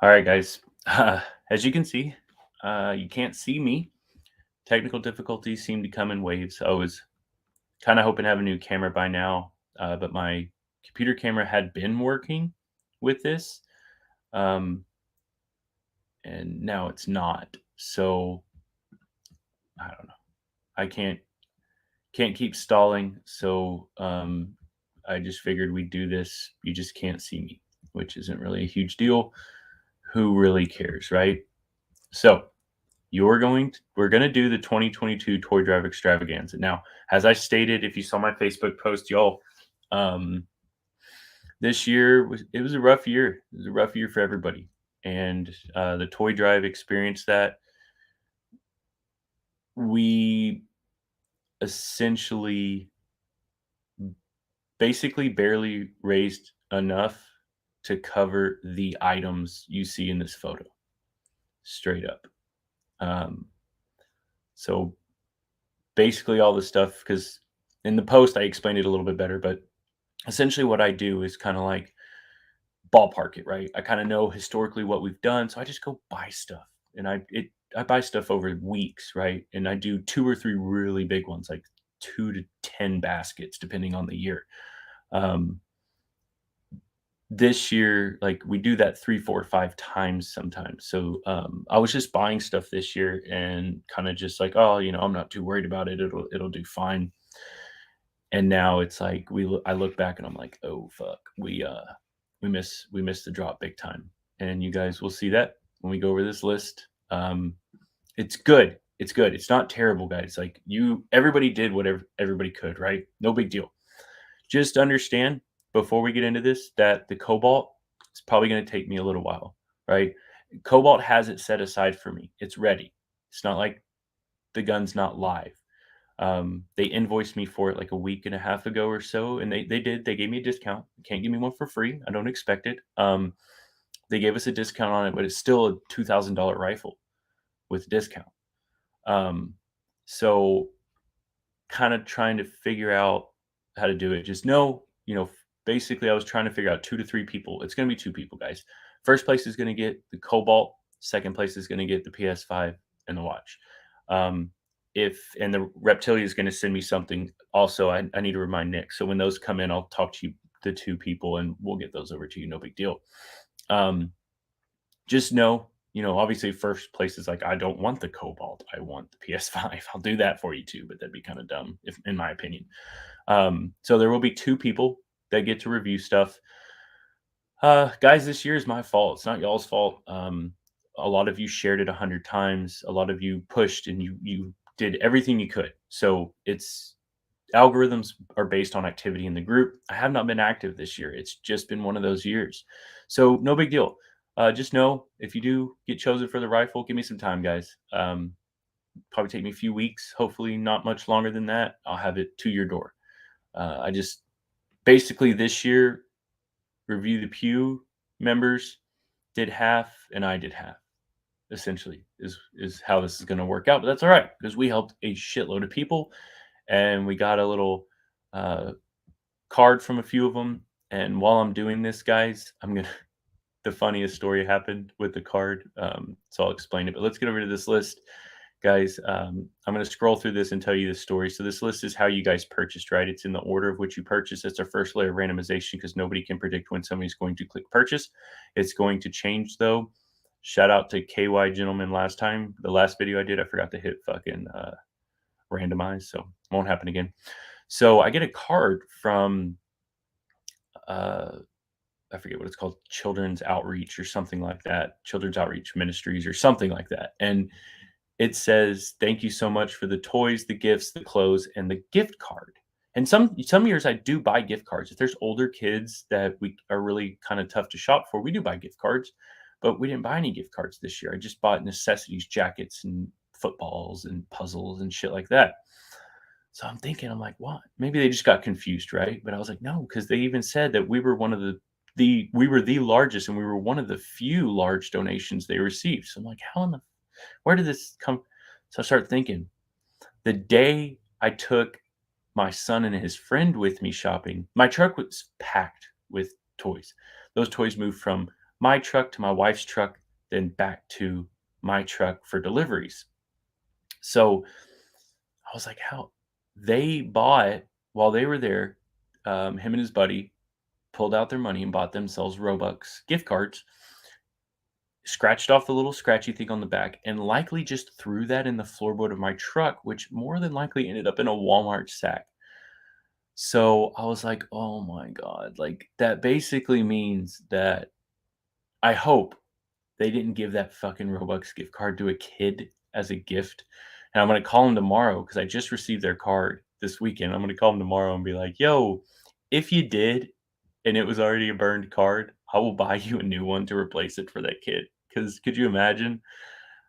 All right, guys. As you can see, you can't see me. Technical difficulties seem to come in waves. I was kind of hoping to have a new camera by now, but my computer camera had been working with this, um, and now it's not. So I don't know. I can't keep stalling. So I just figured we'd do this. You just can't see me, which isn't really a huge deal. Who really cares, right? So we're going to do the 2022 Toy Drive Extravaganza. Now, as I stated, if you saw my Facebook post, y'all, um, this year was a rough year. It was a rough year for everybody, and the Toy Drive experienced that. We essentially, basically, barely raised enough to cover the items you see in this photo, straight up. Um, so basically, all the stuff, because in the post I explained it a little bit better, but essentially what I do is kind of like ballpark it, right? I kind of know historically what we've done, so I just go buy stuff, and I buy stuff over weeks, right? And I do 2 or 3 really big ones, like 2 to 10 baskets, depending on the year. Um, this year, like we do that 3, 4, 5 times sometimes. So I was just buying stuff this year and kind of just like, oh, I'm not too worried about it. It'll do fine. And now it's like I look back and I'm like, oh fuck, we missed the drop big time. And you guys will see that when we go over this list. It's good. It's good. It's not terrible, guys. Like everybody did whatever everybody could, right? No big deal. Just understand before we get into this that the cobalt is probably going to take me a little while, right? Cobalt has it set aside for me. It's ready. It's not like the gun's not live. They invoiced me for it like a week and a half ago or so, and they gave me a discount. Can't give me one for free. I don't expect it. They gave us a discount on it, but it's still a $2,000 rifle with discount. Um, so kind of trying to figure out how to do it. Just know, basically I was trying to figure out 2 to 3 people. It's going to be 2 people, guys. First place is going to get the Cobalt. Second place is going to get the PS5 and the watch. Um, and the Reptilia is going to send me something. Also, I need to remind Nick. So when those come in, I'll talk to you, the 2 people, and we'll get those over to you. No big deal. Um, just know, obviously first place is like, I don't want the Cobalt. I want the PS5. I'll do that for you too, but that'd be kind of dumb, if in my opinion. So there will be 2 people that get to review stuff. Guys, this year is my fault. It's not y'all's fault. A lot of you shared it 100 times. A lot of you pushed and you did everything you could. So it's algorithms are based on activity in the group. I have not been active this year. It's just been one of those years. So no big deal. Just know if you do get chosen for the rifle, give me some time, guys. Probably take me a few weeks, hopefully not much longer than that. I'll have it to your door. I just basically this year, Review the Pew members did half and I did half, essentially, is how this is going to work out. But that's all right because we helped a shitload of people and we got a little card from a few of them. And while I'm doing this, guys, the funniest story happened with the card. So I'll explain it, but let's get over to this list. Guys, I'm going to scroll through this and tell you the story. So this list is how you guys purchased, right? It's in the order of which you purchased. It's our first layer of randomization because nobody can predict when somebody's going to click purchase. It's going to change though. Shout out to KY gentleman last time. The last video I did, I forgot to hit fucking randomize, so it won't happen again. So I get a card from I forget what it's called, Children's Outreach or something like that, Children's Outreach Ministries or something like that. And it says, "Thank you so much for the toys, the gifts, the clothes, and the gift card." And some years I do buy gift cards. If there's older kids that we are really kind of tough to shop for, we do buy gift cards. But we didn't buy any gift cards this year. I just bought necessities, jackets, and footballs and puzzles and shit like that. So I'm thinking, I'm like, what? Maybe they just got confused, right? But I was like, no, because they even said that we were one of we were the largest and we were one of the few large donations they received. So I'm like, where did this come? So I start thinking, the day I took my son and his friend with me shopping, my truck was packed with toys. Those toys moved from my truck to my wife's truck, then back to my truck for deliveries. So I was like, how they bought while they were there, him and his buddy pulled out their money and bought themselves Robux gift cards, scratched off the little scratchy thing on the back, and likely just threw that in the floorboard of my truck, which more than likely ended up in a Walmart sack. So I was like, oh my God, like that basically means that I hope they didn't give that fucking Robux gift card to a kid as a gift. And I'm gonna call them tomorrow because I just received their card this weekend. I'm gonna call them tomorrow and be like, "Yo, if you did and it was already a burned card, I will buy you a new one to replace it for that kid." Because could you imagine?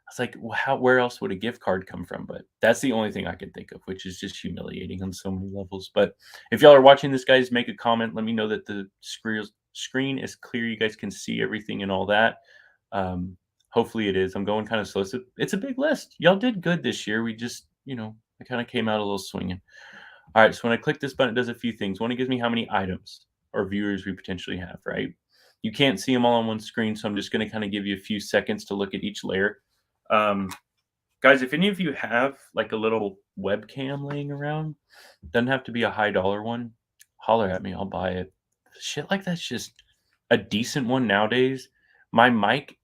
I was like, "Well, how where else would a gift card come from?" But that's the only thing I can think of, which is just humiliating on so many levels. But if y'all are watching this, guys, make a comment. Let me know that the screen is clear. You guys can see everything and all that. Hopefully it is. I'm going kind of slow. So it's a big list. Y'all did good this year. We just, I kind of came out a little swinging. All right. So when I click this button, it does a few things. One, it gives me how many items or viewers we potentially have, right? You can't see them all on one screen. So I'm just going to kind of give you a few seconds to look at each layer. Um, Guys, if any of you have like a little webcam laying around, doesn't have to be a high dollar one, holler at me. I'll buy it. Shit like that's just a decent one nowadays. My mic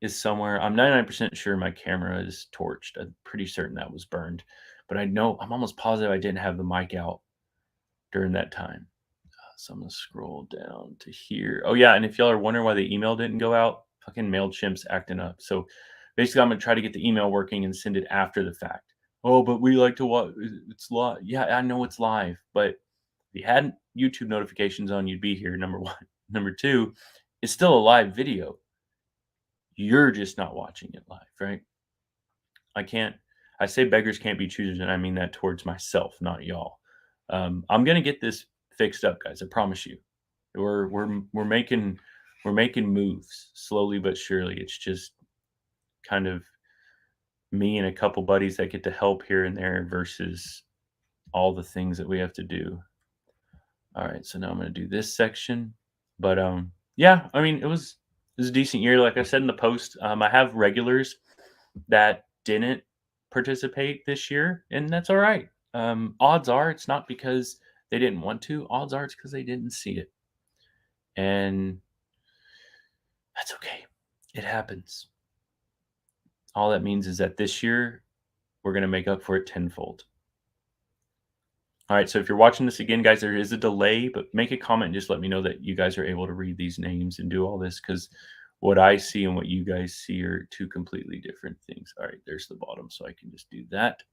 is somewhere. I'm 99% sure my camera is torched. I'm pretty certain that was burned. But I'm almost positive I didn't have the mic out during that time. So I'm gonna scroll down to here. Oh yeah, and if y'all are wondering why the email didn't go out, fucking MailChimp's acting up. So basically, I'm gonna try to get the email working and send it after the fact. Oh, but we like to watch. It's live. Yeah, I know it's live, but if you had YouTube notifications on, you'd be here. Number one. Number two, it's still a live video. You're just not watching it live, right? I say beggars can't be choosers, and I mean that towards myself, not y'all. I'm gonna get this fixed up, guys. I promise you. We're making moves slowly but surely. It's just kind of me and a couple buddies that get to help here and there versus all the things that we have to do. All right, so now I'm gonna do this section. But yeah, I mean it was a decent year. Like I said in the post, I have regulars that didn't participate this year, and that's all right. Odds are it's not because they didn't want to. Odds are it's because they didn't see it, and that's okay. It happens. All that means is that this year we're gonna make up for it tenfold. All right, so if you're watching this again, guys, there is a delay, but make a comment and just let me know that you guys are able to read these names and do all this because what I see and what you guys see are two completely different things. All right, there's the bottom, so I can just do that.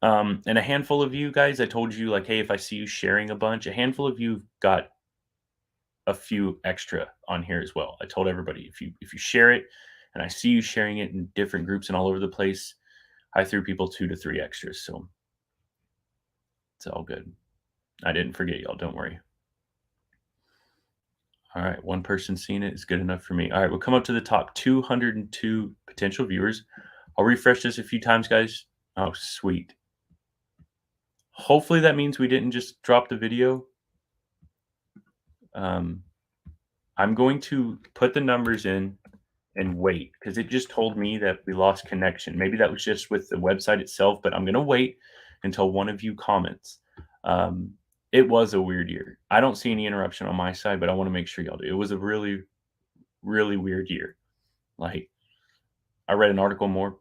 And a handful of you guys, I told you, like, hey, if I see you sharing a bunch, a handful of you got a few extra on here as well. I told everybody if you share it and I see you sharing it in different groups and all over the place, I threw people 2 to 3 extras. So it's all good. I didn't forget y'all. Don't worry. All right. One person seeing it is good enough for me. All right. We'll come up to the top 202 potential viewers. I'll refresh this a few times, guys. Oh, sweet. Hopefully that means we didn't just drop the video. I'm going to put the numbers in and wait because it just told me that we lost connection. Maybe that was just with the website itself, but I'm going to wait until one of you comments. It was a weird year. I don't see any interruption on my side, but I want to make sure y'all do. It was a really, really weird year. Like, I read an article more.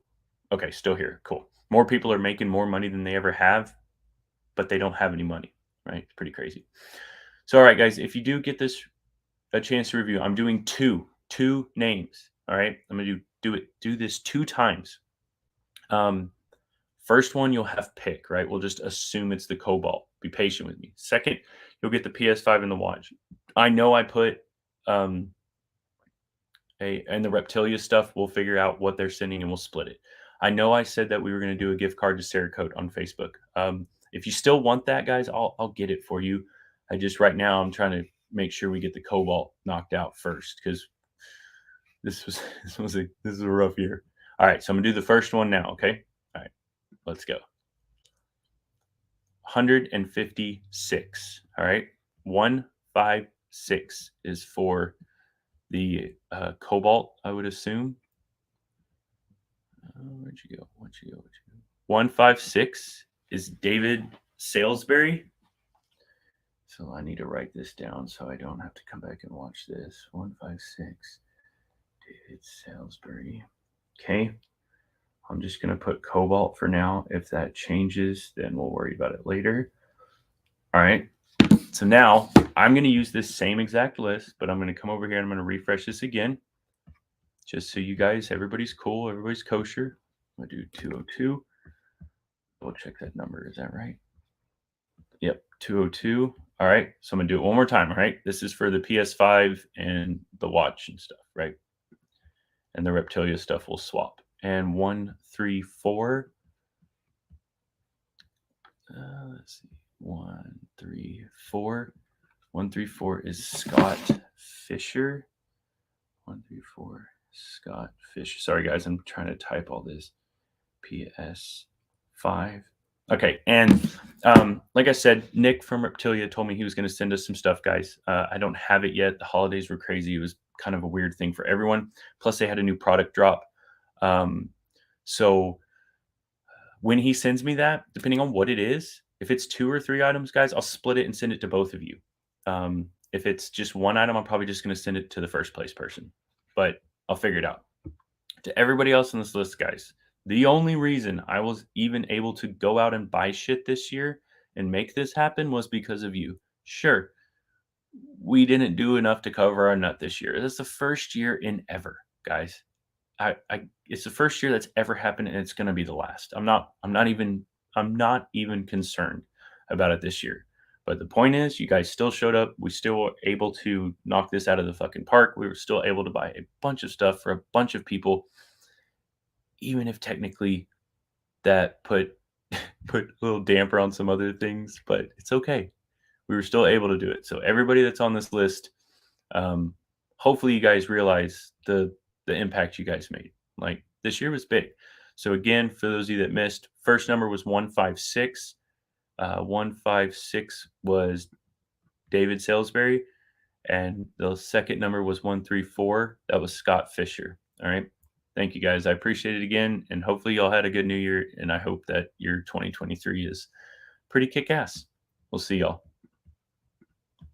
Okay, still here. Cool. More people are making more money than they ever have, but they don't have any money, right? It's pretty crazy. So, all right, guys, if you do get this a chance to review, I'm doing two names. All right, I'm gonna do this 2 times. First one you'll have pick, right? We'll just assume it's the Cobalt. Be patient with me. Second, you'll get the PS5 and the watch. I know I put and the Reptilia stuff. We'll figure out what they're sending and we'll split it. I know I said that we were going to do a gift card to Cerakote on Facebook. If you still want that, guys, I'll get it for you. I just right now I'm trying to make sure we get the Cobalt knocked out first because this is a rough year. All right, so I'm gonna do the first one now. Okay, all right, let's go. 156. All right, 156. 156 is for the Cobalt, I would assume. Where'd you go? 156 is David Salisbury. So I need to write this down so I don't have to come back and watch this. 156, David Salisbury. Okay. I'm just going to put Cobalt for now. If that changes, then we'll worry about it later. All right. So now I'm going to use this same exact list, but I'm going to come over here and I'm going to refresh this again. Just so you guys, everybody's cool, everybody's kosher. I'm going to do 202. We'll check that number. Is that right? Yep, 202. All right. So I'm going to do it one more time. All right. This is for the PS5 and the watch and stuff, right? And the Reptilia stuff will swap. And 134. Let's see. 134. 134 is Scott Fisher. 134 Scott Fisher. Sorry guys, I'm trying to type all this. PS5. Okay, and like I said, Nick from Reptilia told me he was going to send us some stuff, guys. I don't have it yet. The holidays were crazy. It was kind of a weird thing for everyone. Plus, they had a new product drop. So when he sends me that, depending on what it is, if it's 2 or 3 items, guys, I'll split it and send it to both of you. If it's just one item, I'm probably just going to send it to the first place person, but I'll figure it out. To everybody else on this list, guys, the only reason I was even able to go out and buy shit this year and make this happen was because of you. Sure, we didn't do enough to cover our nut this year. That's the first year in ever, guys. It's the first year that's ever happened, and it's going to be the last. I'm not even concerned about it this year. But the point is, you guys still showed up. We still were able to knock this out of the fucking park. We were still able to buy a bunch of stuff for a bunch of people, even if technically that put a little damper on some other things, but it's okay. We were still able to do it. So everybody that's on this list, hopefully you guys realize the impact you guys made. Like, this year was big. So again, for those of you that missed, first number was 156. 156 was David Salisbury, and the second number was 134. That was Scott Fisher. All right. Thank you guys. I appreciate it again. And hopefully y'all had a good new year. And I hope that your 2023 is pretty kick ass. We'll see y'all.